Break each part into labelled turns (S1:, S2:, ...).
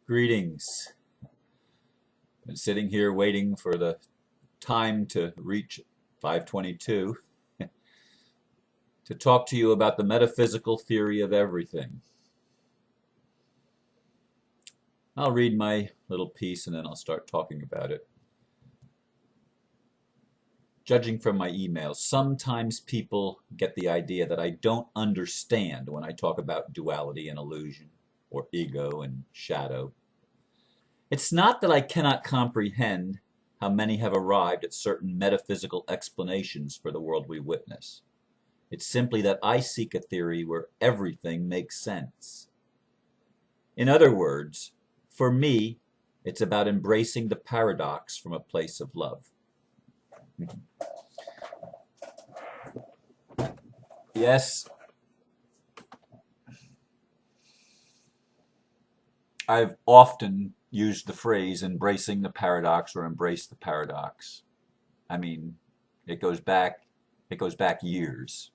S1: Greetings. Been sitting here waiting for the time to reach 5:22 to talk to you about the metaphysical theory of everything. I'll read my little piece and then I'll start talking about it. Judging from my emails, sometimes people get the idea that I don't understand when I talk about duality and illusion, or ego and shadow. It's not that I cannot comprehend how many have arrived at certain metaphysical explanations for the world we witness. It's simply that I seek a theory where everything makes sense. In other words, for me, it's about embracing the paradox from a place of love. Yes, I've often used the phrase embracing the paradox or embrace the paradox. I mean, it goes back years.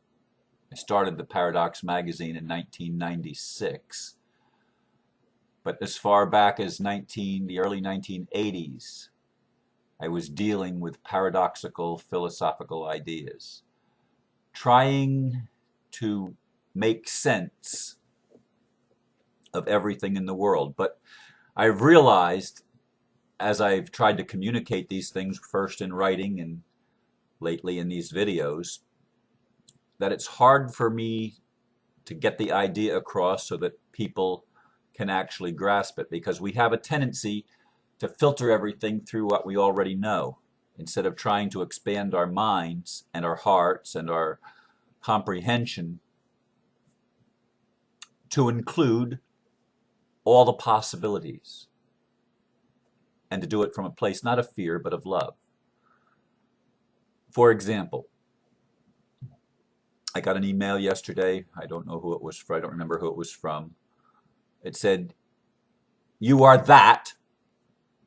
S1: I started the Paradox magazine in 1996, but as far back as the early 1980s, I was dealing with paradoxical philosophical ideas, trying to make sense of everything in the world. But I've realized, as I've tried to communicate these things first in writing and lately in these videos, that it's hard for me to get the idea across so that people can actually grasp it, because we have a tendency to filter everything through what we already know instead of trying to expand our minds and our hearts and our comprehension to include all the possibilities, and to do it from a place not of fear but of love. For example, I got an email yesterday. I don't know who it was from. I don't remember who it was from. It said, "You are that,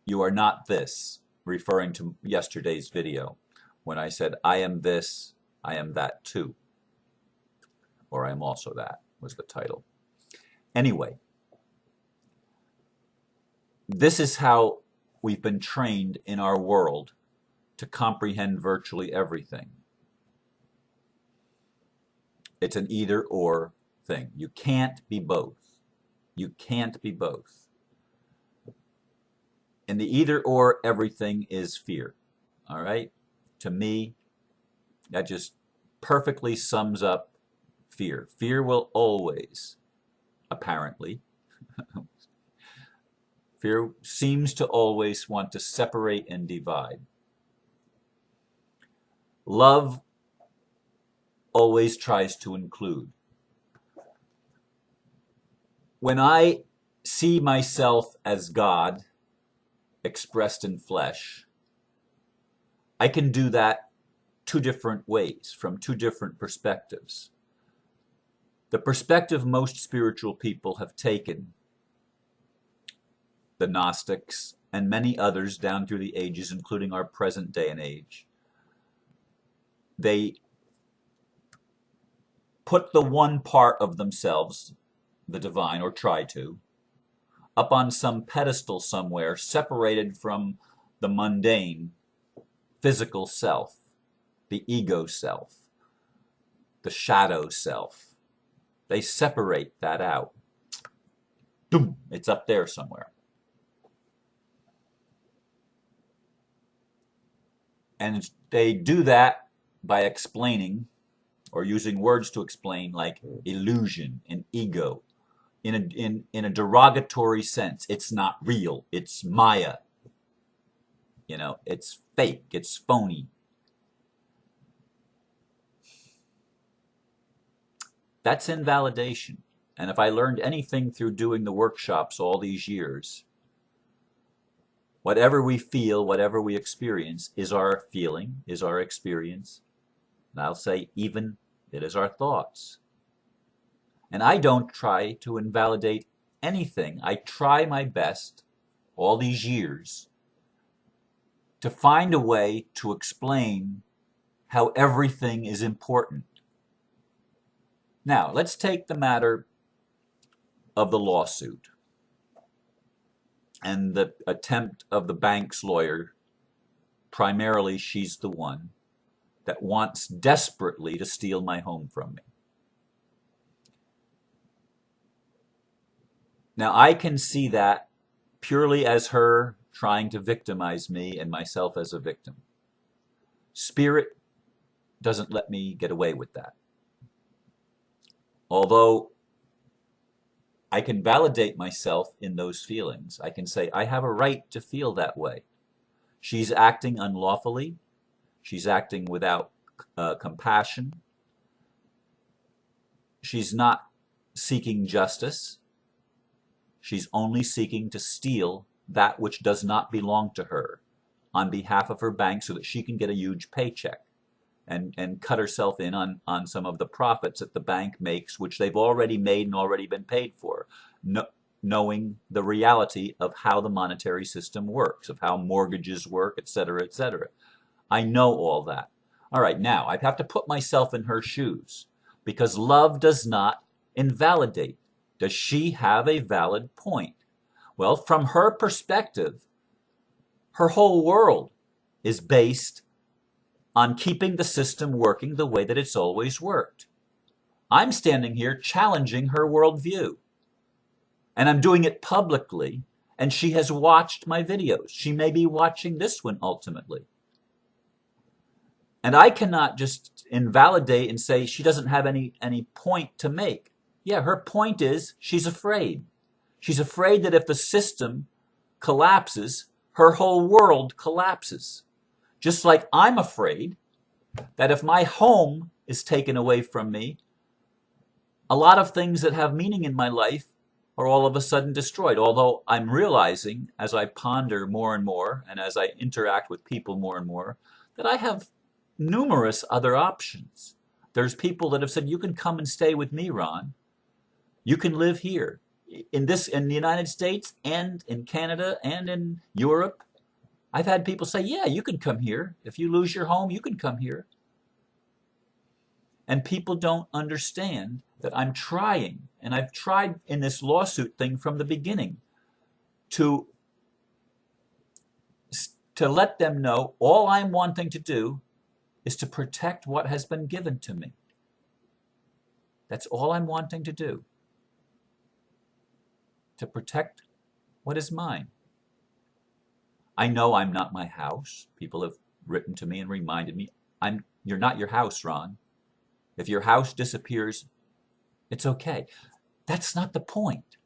S1: you are not this," referring to yesterday's video when I said, "I am this, I am that too." Or "I am also that" was the title. Anyway, this is how we've been trained in our world to comprehend virtually everything. It's an either-or thing. You can't be both. You can't be both. In the either-or, everything is fear. All right? To me, that just perfectly sums up fear. Fear will always, apparently, fear seems to always want to separate and divide. Love always tries to include. When I see myself as God expressed in flesh, I can do that two different ways, from two different perspectives. The perspective most spiritual people have taken, the Gnostics and many others down through the ages, including our present day and age, they put the one part of themselves, the divine, or try to, up on some pedestal somewhere, separated from the mundane physical self, the ego self, the shadow self. They separate that out. Boom, it's up there somewhere. And they do that by explaining, or using words to explain, like illusion and ego, in a derogatory sense. It's not real. It's Maya. It's fake. It's phony. That's invalidation. And if I learned anything through doing the workshops all these years, whatever we feel, whatever we experience, is our feeling, is our experience. And I'll say even it is our thoughts. And I don't try to invalidate anything. I try my best all these years to find a way to explain how everything is important. Now, let's take the matter of the lawsuit. and the attempt of the bank's lawyer, primarily she's the one that wants desperately to steal my home from me. Now, I can see that purely as her trying to victimize me and myself as a victim. Spirit doesn't let me get away with that. Although I can validate myself in those feelings. I can say, I have a right to feel that way. She's acting unlawfully. She's acting without compassion. She's not seeking justice. She's only seeking to steal that which does not belong to her on behalf of her bank so that she can get a huge paycheck and cut herself in on some of the profits that the bank makes, which they've already made and already been paid for, knowing the reality of how the monetary system works, of how mortgages work, et cetera, et cetera. I know all that. All right, now I have to put myself in her shoes because love does not invalidate. Does she have a valid point? Well, from her perspective, her whole world is based on keeping the system working the way that it's always worked. I'm standing here challenging her worldview. And I'm doing it publicly, and she has watched my videos. She may be watching this one ultimately. And I cannot just invalidate and say she doesn't have any point to make. Yeah, her point is she's afraid. She's afraid that if the system collapses, her whole world collapses. Just like I'm afraid that if my home is taken away from me, a lot of things that have meaning in my life are all of a sudden destroyed. Although I'm realizing as I ponder more and more and as I interact with people more and more that I have numerous other options. There's people that have said, you can come and stay with me, Ron. You can live here in the United States and in Canada and in Europe. I've had people say, yeah, you can come here. If you lose your home, you can come here. And people don't understand that I'm trying, and I've tried in this lawsuit thing from the beginning to let them know all I'm wanting to do is to protect what has been given to me. That's all I'm wanting to do. To protect what is mine. I know I'm not my house. People have written to me and reminded me, you're not your house, Ron. If your house disappears, it's okay. That's not the point.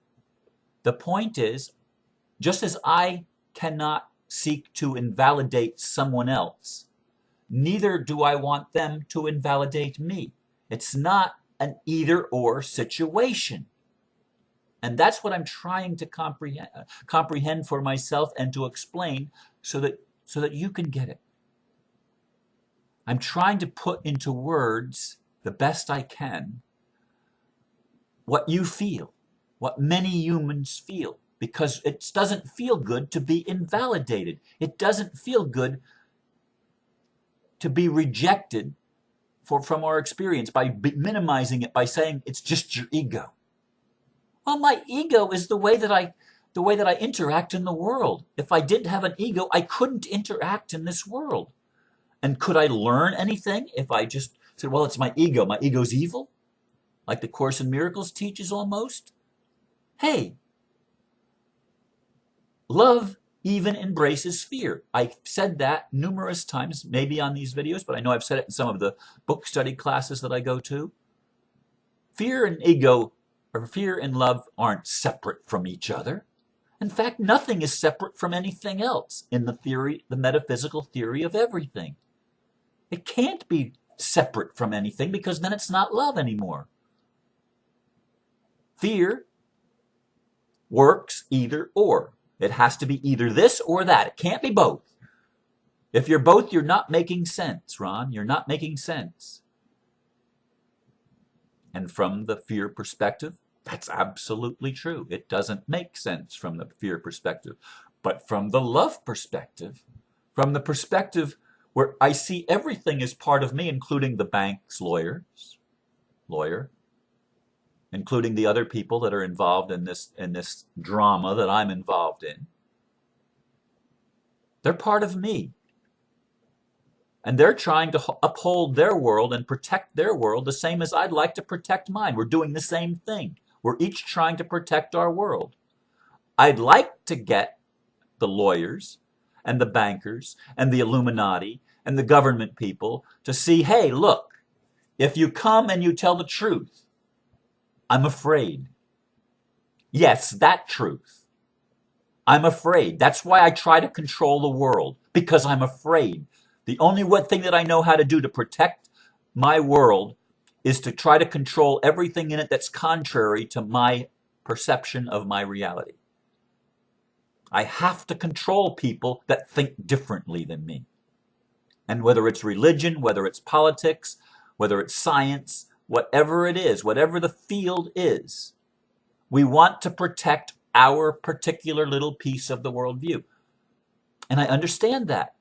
S1: The point is, just as I cannot seek to invalidate someone else, neither do I want them to invalidate me. It's not an either-or situation. And that's what I'm trying to comprehend for myself and to explain so that you can get it. I'm trying to put into words the best I can what you feel, what many humans feel, because it doesn't feel good to be invalidated. It doesn't feel good to be rejected from our experience by minimizing it by saying it's just your ego. Well, my ego is the way that I interact in the world. If I didn't have an ego, I couldn't interact in this world. And could I learn anything if I just said, well, it's my ego. My ego's evil? Like the Course in Miracles teaches almost? Hey, love even embraces fear. I've said that numerous times, maybe on these videos, but I know I've said it in some of the book study classes that I go to. Fear and ego, or fear and love, aren't separate from each other. In fact, nothing is separate from anything else in the metaphysical theory of everything. It can't be separate from anything because then it's not love anymore. Fear works either or. It has to be either this or that. It can't be both. If you're both, you're not making sense, Ron. You're not making sense. And from the fear perspective, that's absolutely true. It doesn't make sense from the fear perspective. But from the love perspective, from the perspective where I see everything as part of me, including the bank's lawyer, including the other people that are involved in this drama that I'm involved in, They're part of me. And they're trying to uphold their world and protect their world the same as I'd like to protect mine. We're doing the same thing. We're each trying to protect our world. I'd like to get the lawyers and the bankers and the Illuminati and the government people to see, hey, look, if you come and you tell the truth, I'm afraid. Yes, that truth. I'm afraid. That's why I try to control the world, because I'm afraid. The only thing that I know how to do to protect my world is to try to control everything in it that's contrary to my perception of my reality. I have to control people that think differently than me. And whether it's religion, whether it's politics, whether it's science, whatever it is, whatever the field is, we want to protect our particular little piece of the worldview. And I understand that.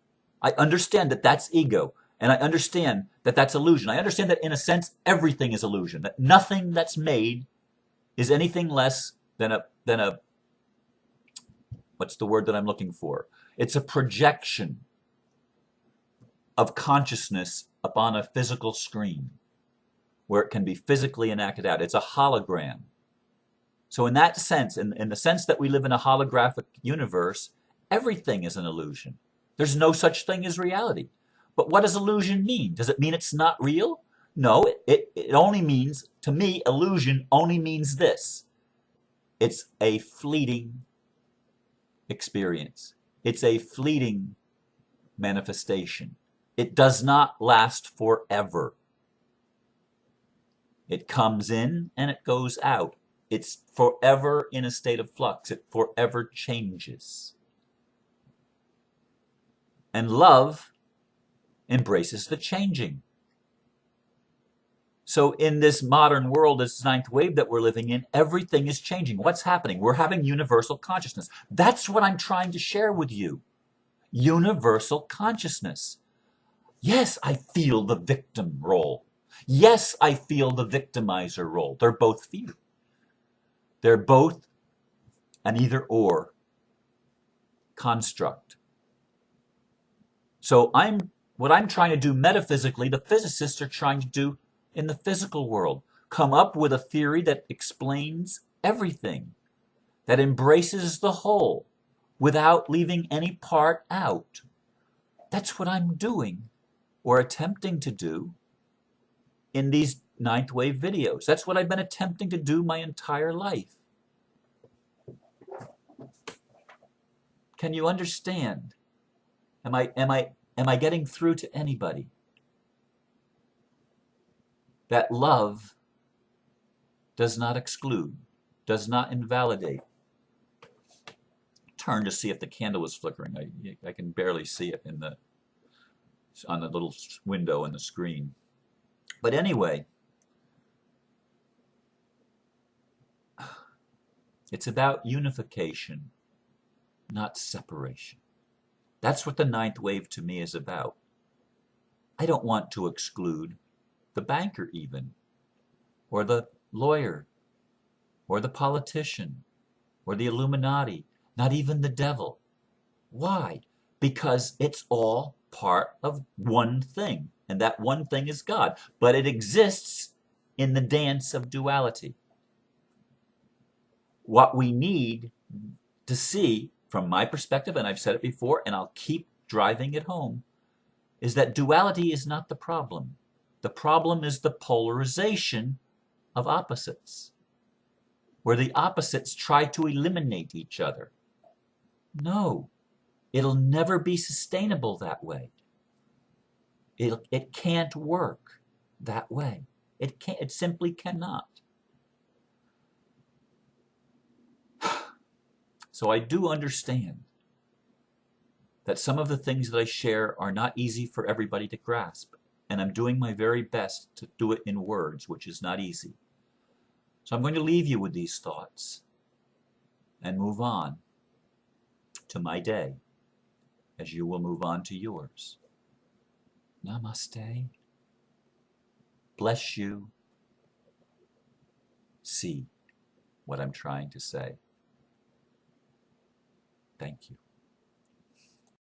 S1: I understand that that's ego. And I understand that that's illusion. I understand that in a sense, everything is illusion. That nothing that's made is anything less than a what's the word that I'm looking for? It's a projection of consciousness upon a physical screen where it can be physically enacted out. It's a hologram. So in that sense, in the sense that we live in a holographic universe, everything is an illusion. There's no such thing as reality. But what does illusion mean? Does it mean it's not real? No, it only means, to me, illusion only means this. It's a fleeting experience. It's a fleeting manifestation. It does not last forever. It comes in and it goes out. It's forever in a state of flux. It forever changes. And love embraces the changing. So in this modern world, this ninth wave that we're living in, everything is changing. What's happening? We're having universal consciousness. That's what I'm trying to share with you. Universal consciousness. Yes, I feel the victim role. Yes, I feel the victimizer role. They're both fear. They're both an either-or construct. So what I'm trying to do metaphysically, the physicists are trying to do in the physical world. Come up with a theory that explains everything, that embraces the whole without leaving any part out. That's what I'm doing, or attempting to do, in these ninth wave videos. That's what I've been attempting to do my entire life. Can you understand? Am I getting through to anybody? That love does not exclude, does not invalidate. Turn to see if the candle is flickering. I can barely see it on the little window in the screen. But anyway, it's about unification, not separation. That's what the ninth wave to me is about. I don't want to exclude the banker even, or the lawyer, or the politician, or the Illuminati, not even the devil. Why? Because it's all part of one thing, and that one thing is God. But it exists in the dance of duality. What we need to see, from my perspective, and I've said it before, and I'll keep driving it home, is that duality is not the problem. The problem is the polarization of opposites, where the opposites try to eliminate each other. No, it'll never be sustainable that way. It can't work that way. It simply cannot. So I do understand that some of the things that I share are not easy for everybody to grasp. And I'm doing my very best to do it in words, which is not easy. So I'm going to leave you with these thoughts and move on to my day, as you will move on to yours. Namaste. Bless you. See what I'm trying to say. Thank you.